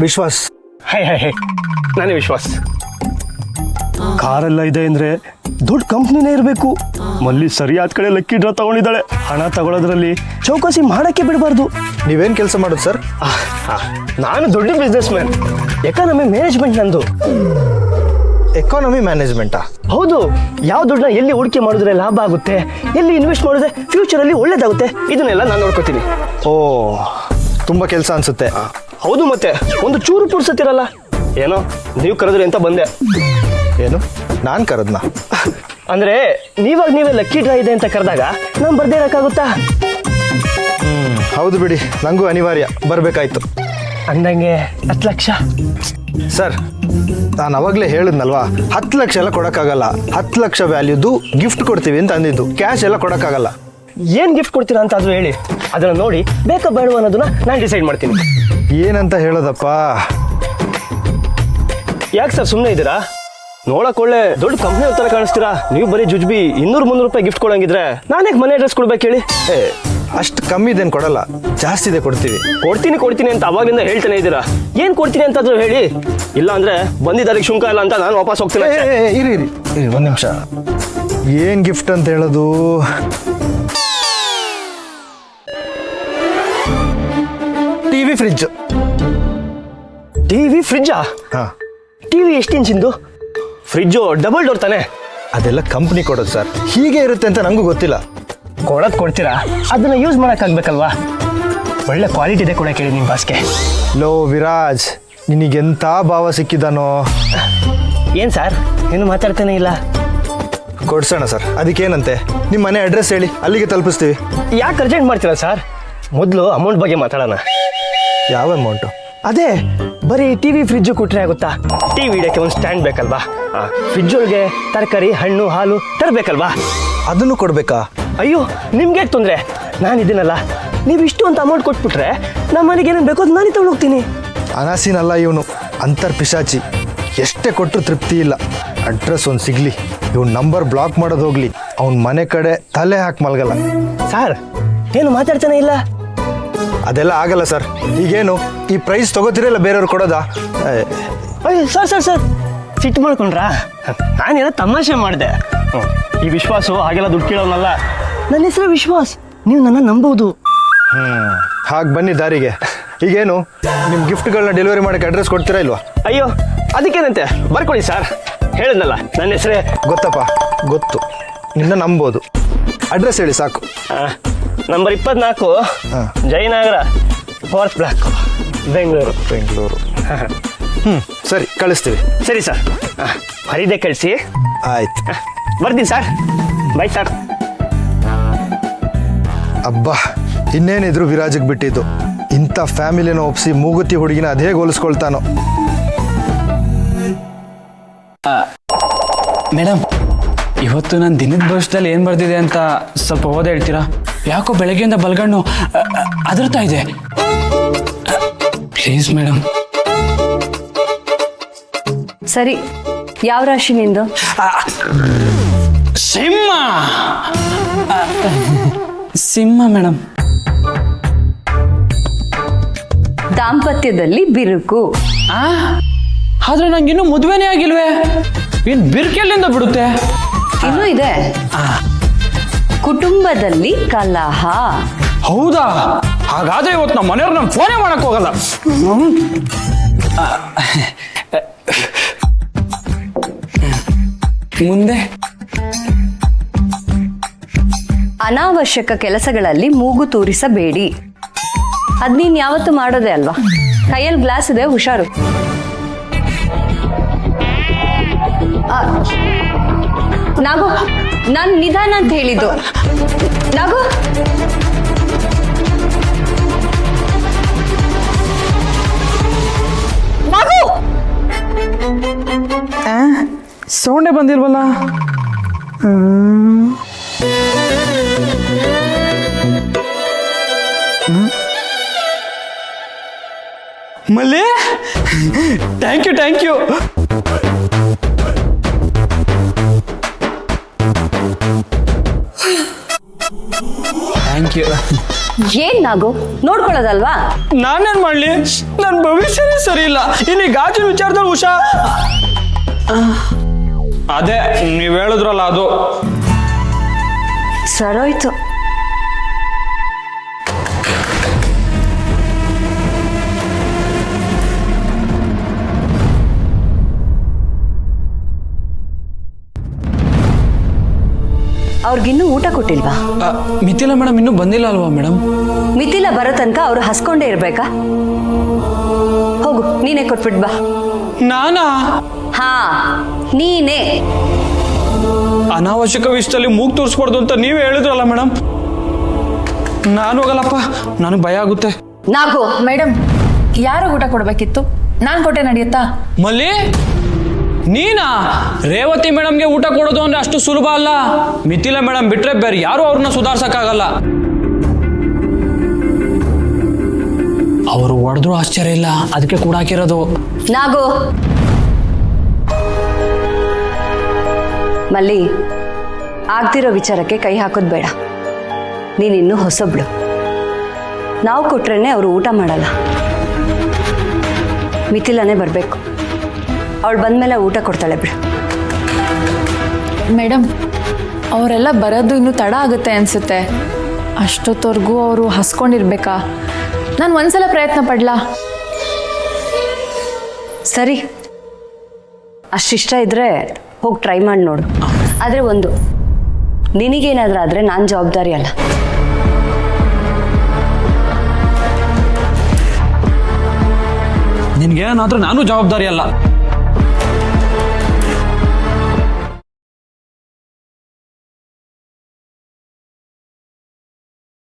ವಿಶ್ವಾಸ್. High high high, ನಾನೇ ವಿಶ್ವಾಸ್. ಕಾರೆಲ್ಲ ಇದೆ ಅಂದ್ರೆ ದೊಡ್ಡ ಕಂಪ್ನಿನೇ ಇರಬೇಕು. ಮಲ್ಲಿ ಸರಿಯಾದ ಕಡೆ ಲಕ್ಕಿ ಡ್ರಾ ತಗೊಂಡಿದ್ದಾಳೆ. ಹಣ ತಗೊಳ್ಳೋದ್ರಲ್ಲಿ ಚೌಕಾಸಿ ಮಾಡಕ್ಕೆ ಬಿಡಬಾರ್ದು. ನೀವೇನು ಕೆಲಸ ಮಾಡೋದು ಸರ್? ನಾನು ದೊಡ್ಡ ಬಿಸ್ನೆಸ್ ಮ್ಯಾನ್. ಎಕಾನಮಿ ಮ್ಯಾನೇಜ್ಮೆಂಟ್ ನಂದು. ಎಕಾನಮಿ ಮ್ಯಾನೇಜ್ಮೆಂಟಾ? ಹೌದು. ಯಾವ ದುಡ್ಡನ್ನ ಎಲ್ಲಿ ಹೂಡಿಕೆ ಮಾಡಿದ್ರೆ ಲಾಭ ಆಗುತ್ತೆ, ಎಲ್ಲಿ ಇನ್ವೆಸ್ಟ್ ಮಾಡಿದ್ರೆ ಫ್ಯೂಚರಲ್ಲಿ ಒಳ್ಳೇದಾಗುತ್ತೆ, ಇದನ್ನೆಲ್ಲ ನಾನು ನೋಡ್ಕೋತೀನಿ. ಓ, ತುಂಬ ಕೆಲಸ ಅನ್ಸುತ್ತೆ. ಹೌದು, ಮತ್ತೆ ಒಂದು ಚೂರು ಪುರ್ಸತ್ತಿರಲ್ಲ. ಏನೋ ನೀವು ಕರೆದ್ರಿ ಅಂತ ಬಂದೆ. ಏನು, ನಾನು ಕರೆದ್ನಾ? ಅಂದ್ರೆ ನೀವೇ ಲಕ್ಕಿ ಡ್ರಾ ಇದೆ ಅಂತ ಕರೆದಾಗ ನಾನು ಬರ್ದೇ ಇರೋಕ್ಕಾಗುತ್ತಾ? ಹೌದು ಬಿಡಿ, ನನಗೂ ಅನಿವಾರ್ಯ ಬರಬೇಕಾಯ್ತು. ಅಂದಂಗೆ 10 ಲಕ್ಷ. ಸರ್, ನಾನು ಅವಾಗಲೇ ಹೇಳಿದ್ನಲ್ವಾ, 10 ಲಕ್ಷ ಎಲ್ಲ ಕೊಡೋಕ್ಕಾಗಲ್ಲ. 10 ಲಕ್ಷ ವ್ಯಾಲ್ಯೂದು ಗಿಫ್ಟ್ ಕೊಡ್ತೀವಿ ಅಂತ ಅಂದಿದ್ದು. ಕ್ಯಾಶ್ ಎಲ್ಲ ಕೊಡೋಕ್ಕಾಗಲ್ಲ. ಏನು ಗಿಫ್ಟ್ ಕೊಡ್ತೀರಾ ಅಂತ ಅದು ಹೇಳಿ. ಅದನ್ನು ನೋಡಿ ಬೇಕಾ ಬೇಡ ಅನ್ನೋದನ್ನ ನಾನು ಡಿಸೈಡ್ ಮಾಡ್ತೀನಿ. ಏನಂತ ಹೇಳೋದಪ್ಪ? ಯಾಕೆ ಸರ್ ಸುಮ್ಮನೆ ಇದ್ದೀರಾ? ನೋಡಕ್ ಒಳ್ಳೆ ದೊಡ್ಡ ಕಂಪ್ನಿ ಥರ ಕಾಣಿಸ್ತೀರಾ. ನೀವು ಬರೀ ಜುಜ್ಬಿ 200-300 ರೂಪಾಯಿ ಗಿಫ್ಟ್ ಕೊಡಂಗಿದ್ರೆ ನಾನೇ ಮನೆ ಅಡ್ರೆಸ್ ಕೊಡ್ಬೇಕು ಹೇಳಿ. ಅಷ್ಟು ಕಮ್ಮಿ ಇದೇನು ಕೊಡಲ್ಲ, ಜಾಸ್ತಿ ಇದೆ ಕೊಡ್ತೀವಿ. ಕೊಡ್ತೀನಿ ಅಂತ ಅವಾಗಿಂದ ಹೇಳ್ತಾನೆ ಇದ್ದೀರಾ. ಏನು ಕೊಡ್ತೀನಿ ಅಂತಾದ್ರೂ ಹೇಳಿ, ಇಲ್ಲ ಅಂದ್ರೆ ಬಂದಿದ್ದಾರಿಗೆ ಶುಂಕ ಇಲ್ಲ ಅಂತ ನಾನು ವಾಪಸ್ ಹೋಗ್ತೀನಿ. ಇರಿ ಒಂದು ನಿಮಿಷ. ಏನು ಗಿಫ್ಟ್ ಅಂತ ಹೇಳೋದು? TV fridge. ಟಿವಿ ಫ್ರಿಡ್ಜಾ? ಹಾಂ. ಟಿವಿ ಎಷ್ಟು ಇಂಚಿಂದು? ಫ್ರಿಡ್ಜು ಡಬಲ್ ಡೋರ್ ತಾನೆ? ಅದೆಲ್ಲ ಕಂಪ್ನಿ ಕೊಡೋದು ಸರ್. ಹೀಗೆ ಇರುತ್ತೆ ಅಂತ ನನಗೂ ಗೊತ್ತಿಲ್ಲ. ಕೊಡ್ತೀರಾ, ಅದನ್ನ ಯೂಸ್ ಮಾಡೋಕ್ಕಾಗಬೇಕಲ್ವಾ? ಒಳ್ಳೆ ಕ್ವಾಲಿಟಿ ಇದೆ ಕೂಡ ಕೇಳಿ ನಿಮ್ಮ ಬಾಸ್ಗೆ. ಲೋ ವಿರಾಜ್, ನಿನಗೆಂಥ ಭಾವ ಸಿಕ್ಕಿದಾನೋ. ಏನು ಸರ್, ಏನು ಮಾತಾಡ್ತಾನೆ ಇಲ್ಲ? ಕೊಡ್ಸೋಣ ಸರ್, ಅದಕ್ಕೇನಂತೆ. ನಿಮ್ಮ ಮನೆ ಅಡ್ರೆಸ್ ಹೇಳಿ, ಅಲ್ಲಿಗೆ ತಲುಪಿಸ್ತೀವಿ. ಯಾಕೆ ಅರ್ಜೆಂಟ್ ಮಾಡ್ತೀರಾ ಸರ್? ಮೊದಲು ಅಮೌಂಟ್ ಬಗ್ಗೆ ಮಾತಾಡೋಣ. ಯಾವ ಅಮೌಂಟು? ಅದೇ ಬರೀ ಟಿವಿ ಫ್ರಿಡ್ಜು ಕೊಟ್ಟರೆ ಆಗುತ್ತಾ? ಟಿವಿ ಇಡೋಕ್ಕೆ ಒಂದು ಸ್ಟ್ಯಾಂಡ್ ಬೇಕಲ್ವಾ? ಫ್ರಿಡ್ಜ್ ಒಳಗೆ ತರಕಾರಿ, ಹಣ್ಣು, ಹಾಲು ತರಬೇಕಲ್ವಾ? ಅದನ್ನು ಕೊಡಬೇಕಾ? ಅಯ್ಯೋ, ನಿಮ್ಗೆ ಯಾಕೆ ತೊಂದರೆ? ನಾನು ಇದೀನಲ್ಲ. ನೀವು ಇಷ್ಟು ಅಂತ ಅಮೌಂಟ್ ಕೊಟ್ಬಿಟ್ರೆ ನಮ್ಮ ಮನೆಗೆ ಏನೇನು ಬೇಕೋ ಅದು ನಾನೇ ತಗೊಂಡೋಗ್ತೀನಿ. ಅನಾಸಿನಲ್ಲ ಇವನು, ಅಂತರ್ ಪಿಶಾಚಿ. ಎಷ್ಟೇ ಕೊಟ್ಟರು ತೃಪ್ತಿ ಇಲ್ಲ. ಅಡ್ರೆಸ್ ಒಂದು ಸಿಗಲಿ, ಇವನ್ ನಂಬರ್ ಬ್ಲಾಕ್ ಮಾಡೋದು ಹೋಗ್ಲಿ, ಅವನ ಮನೆ ಕಡೆ ತಲೆ ಹಾಕಿ ಮಲ್ಗಲ್ಲ. ಸರ್, ಏನು ಮಾತಾಡ್ತಾನೆ ಇಲ್ಲ? ಅದೆಲ್ಲ ಆಗಲ್ಲ ಸರ್. ಈಗೇನು ಈ ಪ್ರೈಸ್ ತಗೋತೀರಲ್ಲ ಬೇರೆಯವ್ರು ಕೊಡೋದಾ? ಅಯ್ಯೋ ಸರ್ ಸಿಟ್ಟು ಮಾಡ್ಕೊಂಡ್ರಾ? ನಾನೇನೋ ತಮಾಷೆ ಮಾಡಿದೆ. ಈ ವಿಶ್ವಾಸು ಹಾಗೆಲ್ಲ ದುಡ್ಡು ಕೇಳೋನಲ್ಲ. ನನ್ನ ಹೆಸರು ವಿಶ್ವಾಸ್, ನೀವು ನನ್ನ ನಂಬೋದು. ಹಾಗೆ ಬನ್ನಿ ದಾರಿಗೆ. ಈಗೇನು ನಿಮ್ಮ ಗಿಫ್ಟ್ಗಳನ್ನ ಡೆಲಿವರಿ ಮಾಡೋಕ್ಕೆ ಅಡ್ರೆಸ್ ಕೊಡ್ತೀರಾ ಇಲ್ವಾ? ಅಯ್ಯೋ, ಅದಕ್ಕೇನಂತೆ, ಬರ್ಕೊಳ್ಳಿ ಸರ್. ಹೇಳಿದ್ನಲ್ಲ ನನ್ನ ಹೆಸರೇ. ಗೊತ್ತಪ್ಪ, ಗೊತ್ತು, ನಿನ್ನ ನಂಬೋದು. ಅಡ್ರೆಸ್ ಹೇಳಿ ಸಾಕು. Number 24, Jayanagar, 4th block, Bengaluru. ಸರಿ, ಕಳಿಸ್ತೀವಿ. ಸರಿ ಸರ್, ಹರಿದೆ ಕಳಿಸಿ. ಆಯ್ತು, ಬರ್ತೀನಿ ಸರ್. Bye sir. ಅಬ್ಬಾ, ಇನ್ನೇನಿದ್ರು ವಿರಾಜಿಗೆ ಬಿಟ್ಟಿದ್ದು. ಇಂಥ ಫ್ಯಾಮಿಲಿನ ಒಪ್ಪಿಸಿ ಮೂಗುತಿ ಹುಡುಗಿನ ಅದೇ ಹೋಲಿಸ್ಕೊಳ್ತಾನೋ. ಮೇಡಮ್, ಇವತ್ತು ನಾನು ದಿನದ ಭವಿಷ್ಯದಲ್ಲಿ ಏನು ಬರ್ದಿದೆ ಅಂತ ಸ್ವಲ್ಪ ಓದಿ ಹೇಳ್ತೀರಾ? ಯಾಕೋ ಬೆಳಗ್ಗೆಯಿಂದ ಬಲಗಣ್ಣು ಅದರ್ತಾ ಇದೆ. Please madam. ಸರಿ, ಯಾವ ರಾಶಿ ನಿಂದು? ಸಿಂಹ ಮೇಡಮ್. ದಾಂಪತ್ಯದಲ್ಲಿ ಬಿರುಕು. ಆದ್ರೆ ನಂಗಿನ್ನೂ ಮದುವೆನೇ ಆಗಿಲ್ವೇ? ಇನ್ನು ಬಿರುಕೆಲ್ಲಿಂದ ಬಿಡುತ್ತೆ? ಇನ್ನೂ ಇದೆ. ಕುಟುಂಬದಲ್ಲಿ ಕಲಹ. ಹೌದಾ? ಹಾಗಾದ್ರೆ ಇವತ್ತು ನಮ್ಮ ಮನೆಯವ್ರು ನಾನು ಫೋನೇ ಮಾಡಕ್ ಹೋಗಲ್ಲ. ಮುಂದೆ ಅನಾವಶ್ಯಕ ಕೆಲಸಗಳಲ್ಲಿ ಮೂಗು ತೂರಿಸಬೇಡಿ. ಅದ್ ನೀನ್ ಯಾವತ್ತು ಮಾಡೋದೇ ಅಲ್ವಾ? ಕೈಯಲ್ಲಿ ಗ್ಲಾಸ್ ಇದೆ, ಹುಷಾರು. ನಾಗು, ನಾನು ನಿಧಾನ ಅಂತ ಹೇಳಿದ್ದು. ನಾಗು, ನಾಗು, ಸೌಂಡೇ ಬಂದಿಲ್ವಲ್ಲ? ಮಲ್ಲಿ, ಥ್ಯಾಂಕ್ ಯು. Thank you. ಏನ್ ನಾಗು ನೋಡ್ಕೊಳ್ಳೋದಲ್ವಾ? ನಾನೇನ್ ಮಾಡ್ಲಿ, ನನ್ನ ಭವಿಷ್ಯನೇ ಸರಿ ಇಲ್ಲ. ಇಲ್ಲಿ ಗಾಜಿನ ವಿಚಾರದಲ್ಲಿ ಉಷಾ ಅದೇ ನೀವ್ ಹೇಳಿದ್ರಲ್ಲ ಅದು ಸರೋಯ್ತು. ಅವ್ರಿಗಿನ್ನೂ ಊಟ ಕೊಟ್ಟಿಲ್ವಾ? ಮಿಥಿಲಾ ಮೇಡಮ್ ಇನ್ನೂ ಬಂದಿಲ್ಲ ಅಲ್ವಾ ಮೇಡಮ್? ಮಿಥಿಲ ಬರೋ ತನಕ ಅವ್ರು ಹಸ್ಕೊಂಡೇ ಇರ್ಬೇಕಾ? ಹೋಗು, ನೀನೇ ಕೊಟ್ಬಿಟ್ ಬಾ. ನಾನಾ? ಹಾ, ನೀನೇ. ಅನಾವಶ್ಯಕ ವಿಷಯದಲ್ಲಿ ಮೂಗ್ ತೋರಿಸ್ಬಾರ್ದು ಅಂತ ನೀವೇ ಹೇಳಿದ್ರಲ್ಲ ಮೇಡಮ್. ನಾನು ಹೋಗಲ್ಲಪ್ಪ, ನನಗೆ ಭಯ ಆಗುತ್ತೆ. ನಾಗು, ಮೇಡಮ್, ಯಾರು ಊಟ ಕೊಡ್ಬೇಕಿತ್ತು? ನಾನು ಕೊಟ್ಟೆ ನಡೆಯುತ್ತಾ? ಮಲ್ಲಿ, ನೀನಾ? ರೇವತಿ ಮೇಡಮ್ಗೆ ಊಟ ಕೊಡೋದು ಅಂದ್ರೆ ಅಷ್ಟು ಸುಲಭ ಅಲ್ಲ. ಮಿಥಿಲಾ ಮೇಡಮ್ ಬಿಟ್ರೆ ಬೇರೆ ಯಾರು ಅವ್ರನ್ನ ಸುಧಾರ್ಸಕ್ಕಾಗಲ್ಲ. ಅವರು ಹೊಡೆದ್ರು ಆಶ್ಚರ್ಯ ಇಲ್ಲ, ಅದಕ್ಕೆ ಕೂಡ ಹಾಕಿರೋದು. ನಾಗು. ಮಲ್ಲಿ, ಆಗ್ತಿರೋ ವಿಚಾರಕ್ಕೆ ಕೈ ಹಾಕೋದು ಬೇಡ. ನೀನಿನ್ನೂ ಹೊಸಬ್ಳು. ನಾವು ಕೊಟ್ರೇನೆ ಅವರು ಊಟ ಮಾಡಲ್ಲ. ಮಿಥಿಲಾನೇ ಬರಬೇಕು. ಅವಳು ಬಂದಮೇಲೆ ಊಟ ಕೊಡ್ತಾಳೆ ಬಿಡು. ಮೇಡಮ್, ಅವರೆಲ್ಲ ಬರೋದು ಇನ್ನೂ ತಡ ಆಗುತ್ತೆ ಅನಿಸುತ್ತೆ. ಅಷ್ಟೊತ್ತವರೆಗೂ ಅವರು ಹಸ್ಕೊಂಡಿರ್ಬೇಕಾ? ನಾನು ಒಂದ್ಸಲ ಪ್ರಯತ್ನ ಪಡ್ಲಾ? ಸರಿ, ಅಷ್ಟಿಷ್ಟ ಇದ್ರೆ ಹೋಗಿ ಟ್ರೈ ಮಾಡಿ ನೋಡು. ಆದರೆ ಒಂದು, ನಿನಗೇನಾದ್ರೂ ಆದರೆ ನಾನು ಜವಾಬ್ದಾರಿ ಅಲ್ಲ. ನಿನ್ಗೇನಾದ್ರೂ ನಾನು ಜವಾಬ್ದಾರಿ ಅಲ್ಲ.